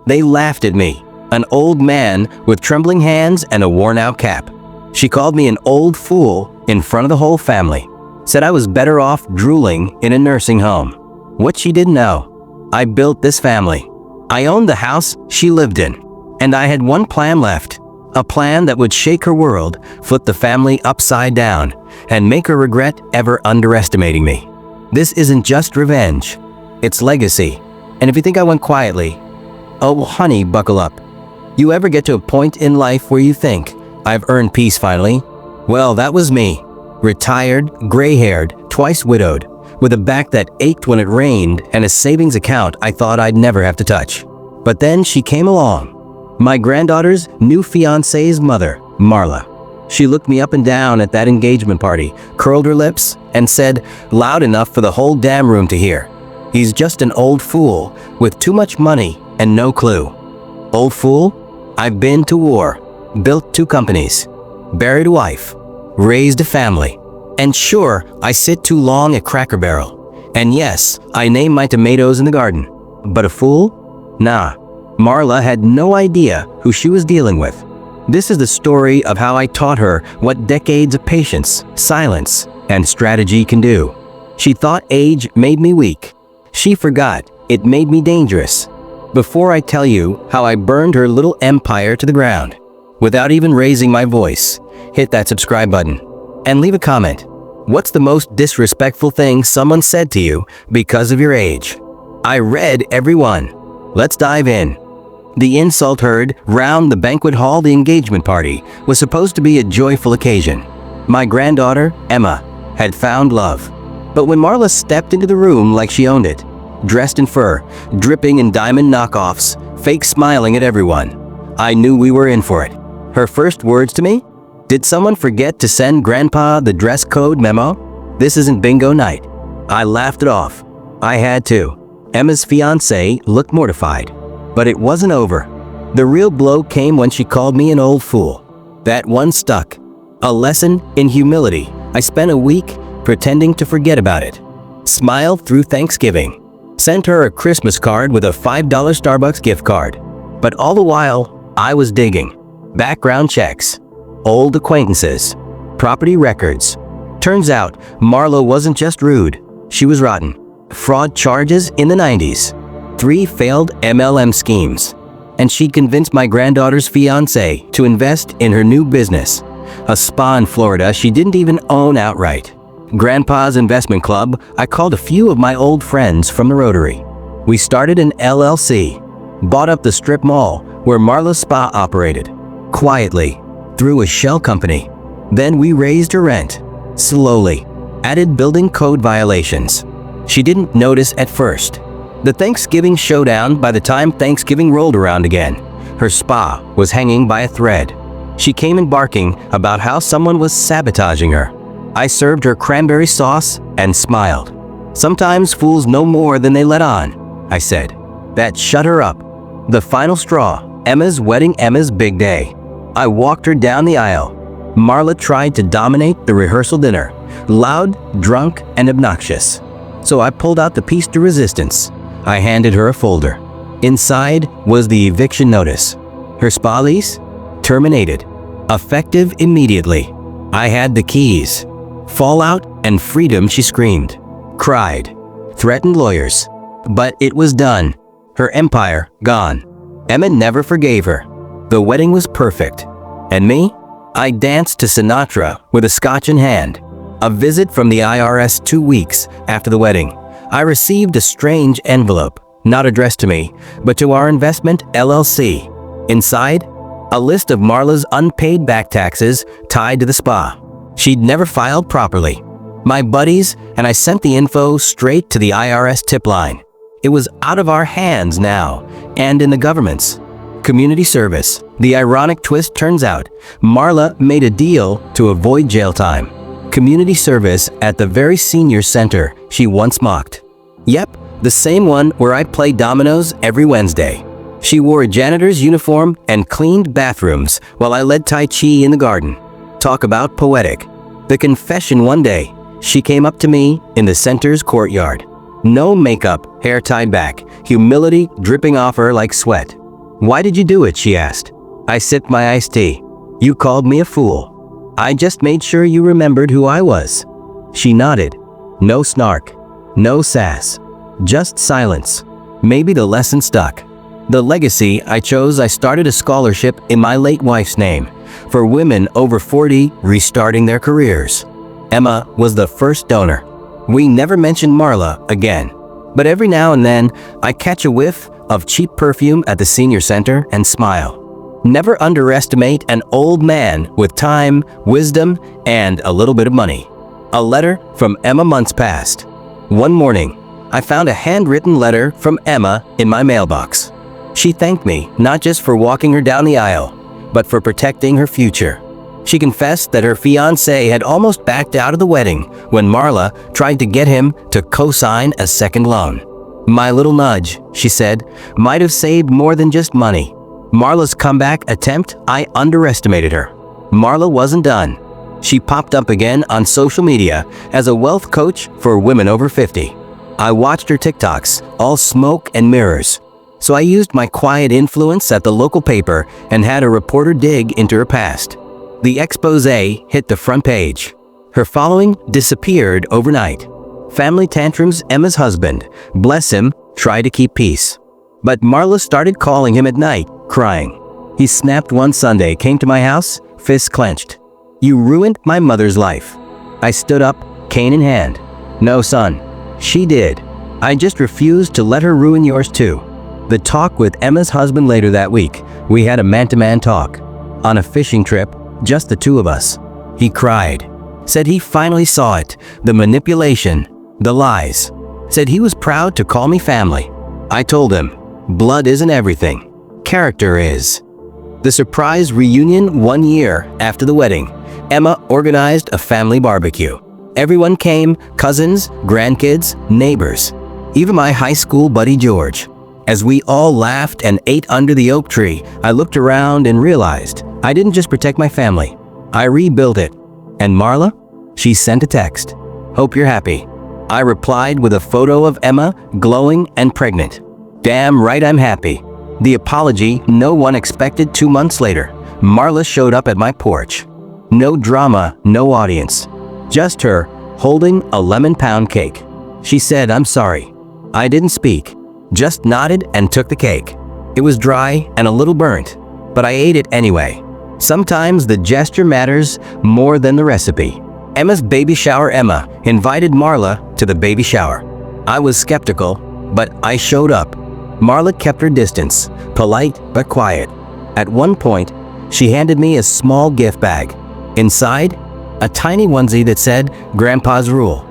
They laughed at me, an old man with trembling hands and a worn-out cap. She called me an old fool in front of the whole family, said I was better off drooling in a nursing home. What she didn't know, I built this family. I owned the house she lived in, and I had one plan left, a plan that would shake her world, flip the family upside down, and make her regret ever underestimating me. This isn't just revenge, it's legacy. And if you think I went quietly, oh honey, buckle up. You ever get to a point in life where you think, I've earned peace finally? Well, that was me. Retired, gray-haired, twice widowed, with a back that ached when it rained and a savings account I thought I'd never have to touch. But then she came along. My granddaughter's new fiancé's mother, Marla. She looked me up and down at that engagement party, curled her lips, and said, loud enough for the whole damn room to hear, he's just an old fool with too much money and no clue. Old fool? I've been to war, built 2 companies, buried a wife, raised a family, and sure, I sit too long at Cracker Barrel. And yes, I name my tomatoes in the garden. But a fool? Nah. Marla had no idea who she was dealing with. This is the story of how I taught her what decades of patience, silence, and strategy can do. She thought age made me weak. She forgot it made me dangerous. Before I tell you how I burned her little empire to the ground, without even raising my voice, hit that subscribe button and leave a comment. What's the most disrespectful thing someone said to you because of your age? I read every one. Let's dive in. The insult heard round the banquet hall. The engagement party was supposed to be a joyful occasion. My granddaughter, Emma, had found love. But when Marla stepped into the room like she owned it, dressed in fur, dripping in diamond knockoffs, fake smiling at everyone, I knew we were in for it. Her first words to me? Did someone forget to send Grandpa the dress code memo? This isn't bingo night. I laughed it off. I had to. Emma's fiancé looked mortified. But it wasn't over. The real blow came when she called me an old fool. That one stuck. A lesson in humility. I spent a week pretending to forget about it. Smiled through Thanksgiving. Sent her a Christmas card with a $5 Starbucks gift card. But all the while, I was digging. Background checks. Old acquaintances. Property records. Turns out, Marla wasn't just rude. She was rotten. Fraud charges in the 90s. 3 failed MLM schemes. And she convinced my granddaughter's fiancé to invest in her new business, a spa in Florida she didn't even own outright. Grandpa's investment club, I called a few of my old friends from the Rotary. We started an LLC, bought up the strip mall where Marla's spa operated, quietly, through a shell company. Then we raised her rent, slowly, added building code violations. She didn't notice at first. The Thanksgiving showdown, by the time Thanksgiving rolled around again, her spa was hanging by a thread. She came in barking about how someone was sabotaging her. I served her cranberry sauce and smiled. Sometimes fools know more than they let on, I said. That shut her up. The final straw, Emma's wedding, Emma's big day. I walked her down the aisle. Marla tried to dominate the rehearsal dinner, loud, drunk, and obnoxious. So I pulled out the piece de resistance. I handed her a folder. Inside was the eviction notice. Her spa lease? Terminated. Effective immediately. I had the keys. Fallout and freedom, she screamed. Cried. Threatened lawyers. But it was done. Her empire gone. Emma never forgave her. The wedding was perfect. And me? I danced to Sinatra with a scotch in hand. A visit from the IRS 2 weeks after the wedding. I received a strange envelope, not addressed to me, but to our investment LLC. Inside, a list of Marla's unpaid back taxes tied to the spa. She'd never filed properly. My buddies and I sent the info straight to the IRS tip line. It was out of our hands now, and in the government's. Community service. The ironic twist turns out, Marla made a deal to avoid jail time. Community service at the very senior center she once mocked. Yep, the same one where I played dominoes every Wednesday. She wore a janitor's uniform and cleaned bathrooms while I led Tai Chi in the garden. Talk about poetic. The confession one day, she came up to me in the center's courtyard. No makeup, hair tied back, humility dripping off her like sweat. "Why did you do it?" she asked. I sipped my iced tea. "You called me a fool. I just made sure you remembered who I was." She nodded. No snark. No sass. Just silence. Maybe the lesson stuck. The legacy I chose: I started a scholarship in my late wife's name for women over 40 restarting their careers. Emma was the first donor. We never mentioned Marla again. But every now and then, I catch a whiff of cheap perfume at the senior center and smile. Never underestimate an old man with time, wisdom, and a little bit of money. A letter from Emma months past. One morning, I found a handwritten letter from Emma in my mailbox. She thanked me not just for walking her down the aisle, but for protecting her future. She confessed that her fiancé had almost backed out of the wedding when Marla tried to get him to co-sign a second loan. "My little nudge," she said, "might have saved more than just money." Marla's comeback attempt: I underestimated her. Marla wasn't done. She popped up again on social media as a wealth coach for women over 50. I watched her TikToks, all smoke and mirrors. So I used my quiet influence at the local paper and had a reporter dig into her past. The expose hit the front page. Her following disappeared overnight. Family tantrums: Emma's husband, bless him, tried to keep peace. But Marla started calling him at night, crying. He snapped one Sunday, came to my house, fists clenched. "You ruined my mother's life." I stood up, cane in hand. "No, son. She did. I just refused to let her ruin yours too." The talk with Emma's husband later that week. We had a man-to-man talk. On a fishing trip, just the two of us. He cried. Said he finally saw it. The manipulation. The lies. Said he was proud to call me family. I told him, blood isn't everything. Character is. The surprise reunion 1 year after the wedding. Emma organized a family barbecue. Everyone came: cousins, grandkids, neighbors. Even my high school buddy George. As we all laughed and ate under the oak tree, I looked around and realized I didn't just protect my family. I rebuilt it. And Marla? She sent a text. "Hope you're happy." I replied with a photo of Emma, glowing and pregnant. "Damn right I'm happy." The apology no one expected. 2 months later, Marla showed up at my porch. No drama, no audience. Just her, holding a lemon pound cake. She said, "I'm sorry." I didn't speak, just nodded and took the cake. It was dry and a little burnt, but I ate it anyway. Sometimes the gesture matters more than the recipe. Emma's baby shower. Emma invited Marla to the baby shower. I was skeptical, but I showed up. Marla kept her distance, polite but quiet. At one point, she handed me a small gift bag. Inside, a tiny onesie that said, "Grandpa's Rule."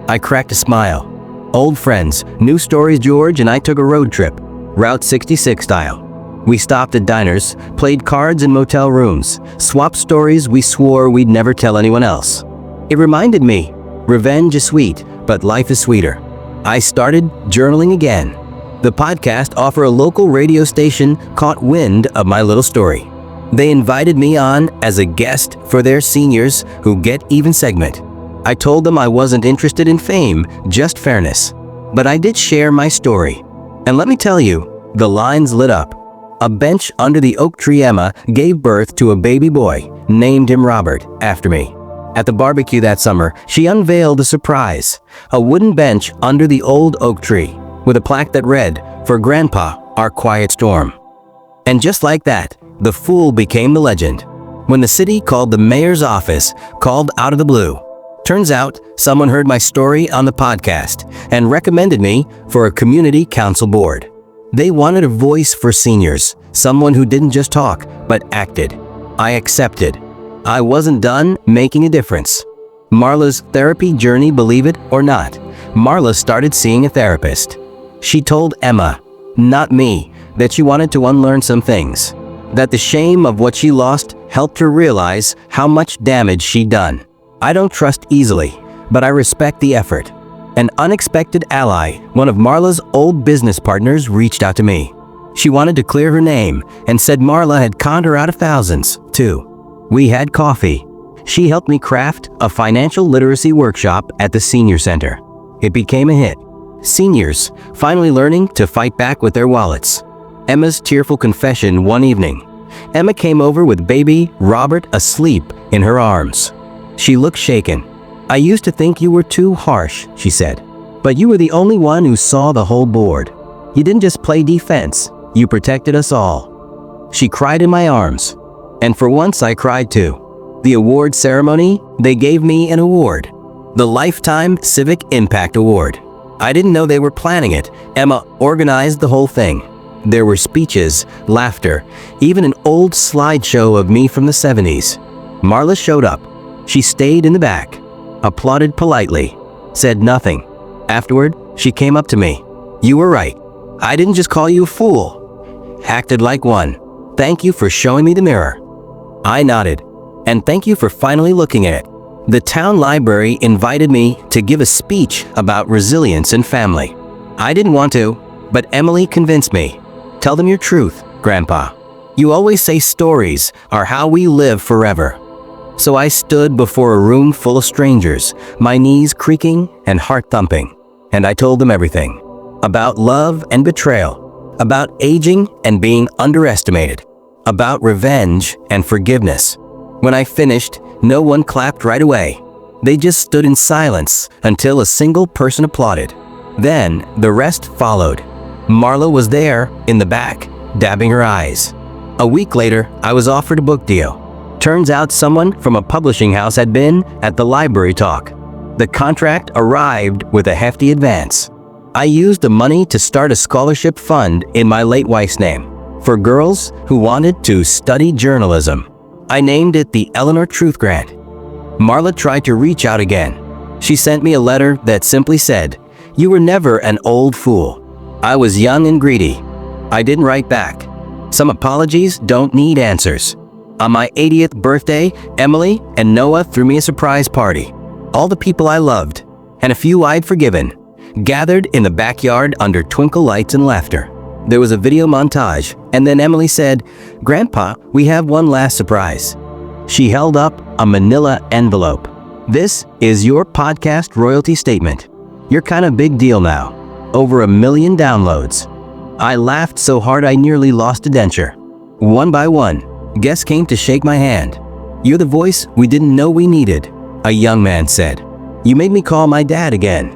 I cracked a smile. Old friends, new stories. George and I took a road trip, Route 66 style. We stopped at diners, played cards in motel rooms, swapped stories we swore we'd never tell anyone else. It reminded me, revenge is sweet, but life is sweeter. I started journaling again. The podcast offer a local radio station caught wind of my little story. They invited me on as a guest for their seniors who get even segment. I told them I wasn't interested in fame, just fairness. But I did share my story. And let me tell you, the lines lit up. A bench under the oak tree. Emma gave birth to a baby boy, named him Robert, after me. At the barbecue that summer, she unveiled a surprise. A wooden bench under the old oak tree, with a plaque that read, "For Grandpa, our quiet storm." And just like that, the fool became the legend. When the city called the mayor's office, called out of the blue. Turns out, someone heard my story on the podcast and recommended me for a community council board. They wanted a voice for seniors, someone who didn't just talk, but acted. I accepted. I wasn't done making a difference. Marla's therapy journey, believe it or not, Marla started seeing a therapist. She told Emma, not me, that she wanted to unlearn some things. That the shame of what she lost helped her realize how much damage she'd done. I don't trust easily, but I respect the effort. An unexpected ally, one of Marla's old business partners, reached out to me. She wanted to clear her name and said Marla had conned her out of thousands, too. We had coffee. She helped me craft a financial literacy workshop at the senior center. It became a hit. Seniors finally learning to fight back with their wallets. Emma's tearful confession one evening. Emma came over with baby Robert asleep in her arms. She looked shaken. "I used to think you were too harsh," she said. "But you were the only one who saw the whole board. You didn't just play defense, you protected us all." She cried in my arms. And for once I cried too. The award ceremony, they gave me an award. The Lifetime Civic Impact Award. I didn't know they were planning it. Emma organized the whole thing. There were speeches, laughter, even an old slideshow of me from the 70s. Marla showed up. She stayed in the back, applauded politely, said nothing. Afterward, she came up to me. "You were right. I didn't just call you a fool. Acted like one. Thank you for showing me the mirror." I nodded. "And thank you for finally looking at it." The town library invited me to give a speech about resilience and family. I didn't want to, but Emily convinced me. "Tell them your truth, Grandpa. You always say stories are how we live forever." So I stood before a room full of strangers, my knees creaking and heart thumping, and I told them everything. About love and betrayal, about aging and being underestimated, about revenge and forgiveness. When I finished, no one clapped right away. They just stood in silence until a single person applauded. Then the rest followed. Marla was there in the back, dabbing her eyes. A week later, I was offered a book deal. Turns out someone from a publishing house had been at the library talk. The contract arrived with a hefty advance. I used the money to start a scholarship fund in my late wife's name for girls who wanted to study journalism. I named it the Eleanor Truth Grant. Marla tried to reach out again. She sent me a letter that simply said, "You were never an old fool." I was young and greedy. I didn't write back. Some apologies don't need answers. On my 80th birthday, Emily and Noah threw me a surprise party. All the people I loved, and a few I'd forgiven, gathered in the backyard under twinkle lights and laughter. There was a video montage, and then Emily said, "Grandpa, we have one last surprise." She held up a manila envelope. "This is your podcast royalty statement. You're kind of big deal now. Over 1 million downloads." I laughed so hard I nearly lost a denture. One by one, guests came to shake my hand. "You're the voice we didn't know we needed," a young man said. "You made me call my dad again."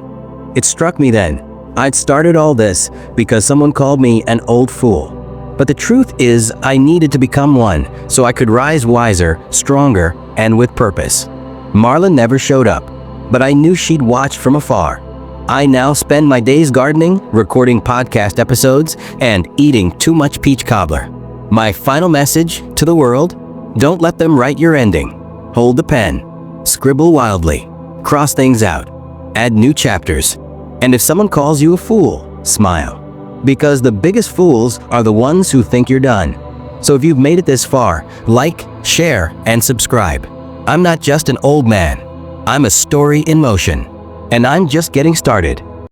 It struck me then. I'd started all this because someone called me an old fool. But the truth is, I needed to become one so I could rise wiser, stronger, and with purpose. Marla never showed up, but I knew she'd watch from afar. I now spend my days gardening, recording podcast episodes, and eating too much peach cobbler. My final message to the world: don't let them write your ending. Hold the pen. Scribble wildly. Cross things out. Add new chapters. And if someone calls you a fool, smile. Because the biggest fools are the ones who think you're done. So if you've made it this far, like, share, and subscribe. I'm not just an old man. I'm a story in motion. And I'm just getting started.